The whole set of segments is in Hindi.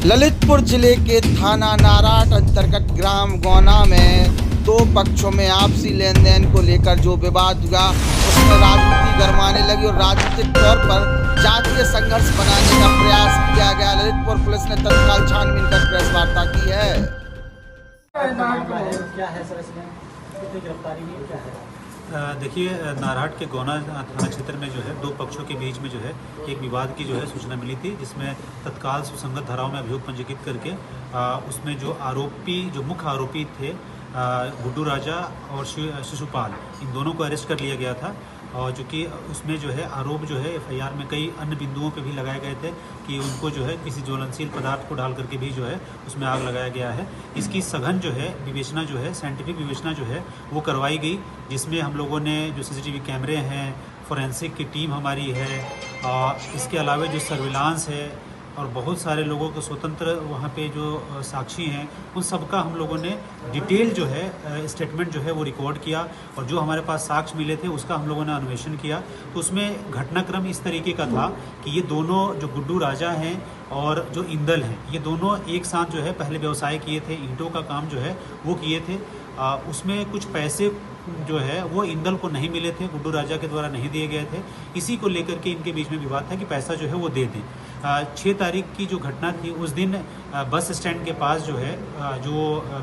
ललितपुर जिले के थाना नाराट अंतर्गत ग्राम गौना में दो पक्षों में आपसी लेन देन को लेकर जो विवाद हुआ उसमें राजनीति गरमाने लगी और राजनीतिक तौर पर जातीय संघर्ष बनाने का प्रयास किया गया। ललितपुर पुलिस ने तत्काल छानबीन कर प्रेस वार्ता की है। क्या है सर इसमें कितनी गिरफ्तारी हुई क्या है? देखिए, नाराट के गौना थाना क्षेत्र में जो है दो पक्षों के बीच में जो है एक विवाद की जो है सूचना मिली थी, जिसमें तत्काल सुसंगत धाराओं में अभियोग पंजीकृत करके उसमें जो मुख्य आरोपी थे गुड्डू राजा और शिशुपाल, इन दोनों को अरेस्ट कर लिया गया था। और चूँकि उसमें जो है आरोप जो है एफआईआर में कई अन्य बिंदुओं पे भी लगाए गए थे कि उनको जो है किसी ज्वलनशील पदार्थ को डाल करके भी जो है उसमें आग लगाया गया है। इसकी सघन जो है विवेचना जो है साइंटिफिक विवेचना जो है वो करवाई गई, जिसमें हम लोगों ने जो सीसीटीवी कैमरे हैं, फोरेंसिक की टीम हमारी है, इसके अलावा जो सर्विलांस है और बहुत सारे लोगों को स्वतंत्र वहाँ पे जो साक्षी हैं उन सब का हम लोगों ने डिटेल जो है स्टेटमेंट जो है वो रिकॉर्ड किया और जो हमारे पास साक्ष्य मिले थे उसका हम लोगों ने अन्वेषण किया। तो उसमें घटनाक्रम इस तरीके का था कि ये दोनों जो गुड्डू राजा हैं और जो इंदल हैं, ये दोनों एक साथ जो है पहले व्यवसाय किए थे, ईंटों का काम जो है वो किए थे। उसमें कुछ पैसे जो है वो इंदल को नहीं मिले थे, गुड्डू राजा के द्वारा नहीं दिए गए थे। इसी को लेकर के इनके बीच में विवाद था कि पैसा जो है वो दे दें। 6 तारीख की जो घटना थी उस दिन बस स्टैंड के पास जो है जो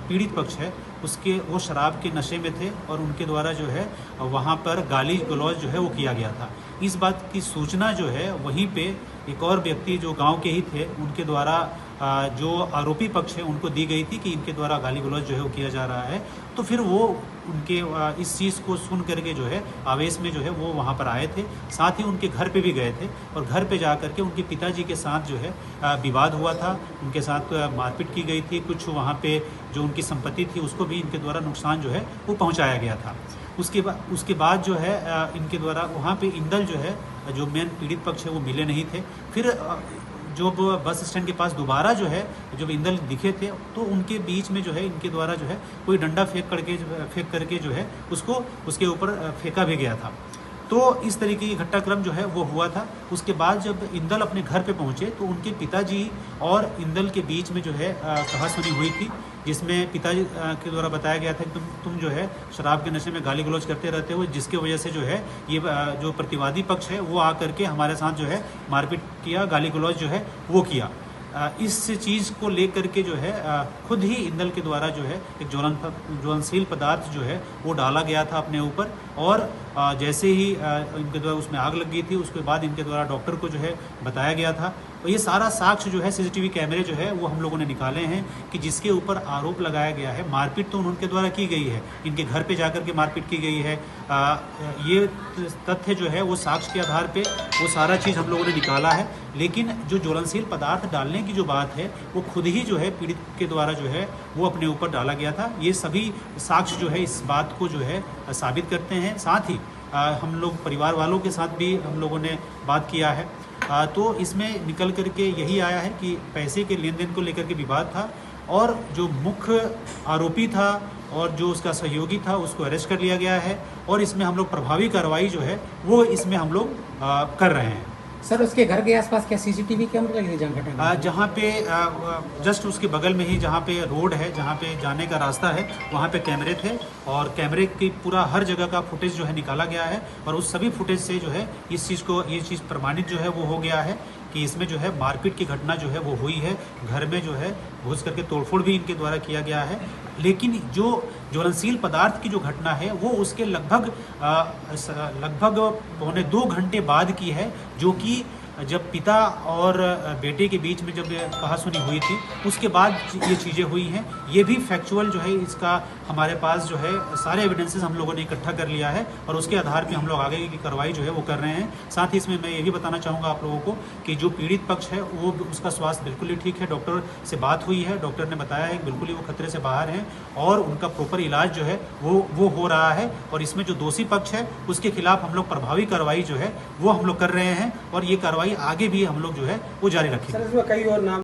पीड़ित पक्ष है वो शराब के नशे में थे और उनके द्वारा जो है वहाँ पर गाली गलौज जो है वो किया गया था। इस बात की सूचना जो है वहीं पे एक और व्यक्ति जो गांव के ही थे उनके द्वारा जो आरोपी पक्ष है उनको दी गई थी कि इनके द्वारा गाली गलौज जो है वो किया जा रहा है। तो फिर वो उनके इस चीज़ को सुन करके जो है आवेश में जो है वो वहाँ पर आए थे, साथ ही उनके घर पे भी गए थे और घर पे जा करके उनके पिताजी के साथ जो है विवाद हुआ था, उनके साथ मारपीट की गई थी। कुछ वहाँ पे जो उनकी संपत्ति थी उसको भी इनके द्वारा नुकसान जो है वो पहुँचाया गया था। उसके बाद जो है इनके द्वारा वहाँ पे इंदल जो है जो मेन पीड़ित पक्ष है वो मिले नहीं थे। फिर जो बस स्टैंड के पास दोबारा जो है जब इंदल दिखे थे तो उनके बीच में जो है इनके द्वारा जो है कोई डंडा फेंक करके जो है उसको उसके ऊपर फेंका भी गया था। तो इस तरीके की घटनाक्रम जो है वो हुआ था। उसके बाद जब इंदल अपने घर पे पहुंचे तो उनके पिताजी और इंदल के बीच में जो है कहासुनी हुई थी, जिसमें पिताजी के द्वारा बताया गया था कि तुम जो है शराब के नशे में गाली गलौज करते रहते हो, जिसके वजह से जो है ये जो प्रतिवादी पक्ष है वो आकर के हमारे साथ जो है मारपीट किया, गाली गलौज जो है वो किया। इस चीज़ को लेकर के जो है खुद ही इंदल के द्वारा जो है एक ज्वलनशील पदार्थ जो है वो डाला गया था अपने ऊपर और जैसे ही इनके द्वारा उसमें आग लग गई थी उसके बाद इनके द्वारा डॉक्टर को जो है बताया गया था। और ये सारा साक्ष्य जो है सीसीटीवी कैमरे जो है वो हम लोगों ने निकाले हैं कि जिसके ऊपर आरोप लगाया गया है। मारपीट तो उनके द्वारा की गई है, इनके घर पे जाकर के मारपीट की गई है। ये तथ्य जो है वो साक्ष्य के आधार पे वो सारा चीज़ हम लोगों ने निकाला है। लेकिन जो ज्वलनशील पदार्थ डालने की जो बात है वो खुद ही जो है पीड़ित के द्वारा जो है वो अपने ऊपर डाला गया था। ये सभी साक्ष्य जो है इस बात को जो है साबित करते हैं। साथ ही हम लोग परिवार वालों के साथ भी हम लोगों ने बात किया है। तो इसमें निकल करके यही आया है कि पैसे के लेन देन को लेकर के विवाद था और जो मुख्य आरोपी था और जो उसका सहयोगी था उसको अरेस्ट कर लिया गया है और इसमें हम लोग प्रभावी कार्रवाई जो है वो इसमें हम लोग कर रहे हैं। सर उसके घर के आसपास क्या सीसीटीवी कैमरे लगे थे? जहाँ पे जस्ट उसके बगल में ही जहाँ पे रोड है, जहाँ पे जाने का रास्ता है, वहाँ पे कैमरे थे और कैमरे की पूरा हर जगह का फुटेज जो है निकाला गया है और उस सभी फुटेज से जो है ये चीज़ प्रमाणित जो है वो हो गया है कि इसमें जो है मारपीट की घटना जो है वो हुई है। घर में जो है घुस करके तोड़फोड़ भी इनके द्वारा किया गया है। लेकिन जो ज्वलनशील पदार्थ की जो घटना है वो उसके लगभग 1.25 घंटे बाद की है, जो कि जब पिता और बेटे के बीच में जब कहासुनी हुई थी उसके बाद ये चीज़ें हुई हैं। ये भी फैक्चुअल जो है इसका हमारे पास जो है सारे एविडेंसेस हम लोगों ने इकट्ठा कर लिया है और उसके आधार पे हम लोग आगे की कार्रवाई जो है वो कर रहे हैं। साथ ही इसमें मैं ये भी बताना चाहूँगा आप लोगों को कि जो पीड़ित पक्ष है वो उसका स्वास्थ्य बिल्कुल ही ठीक है। डॉक्टर से बात हुई है, डॉक्टर ने बताया है कि बिल्कुल ही वो खतरे से बाहर हैं और उनका प्रॉपर इलाज जो है वो हो रहा है। और इसमें जो दोषी पक्ष है उसके खिलाफ हम लोग प्रभावी कार्रवाई जो है वो हम लोग कर रहे हैं और ये कार्रवाई आगे भी हम लोग जो है वो जारी रखेंगे। सर इसमें कई और नाम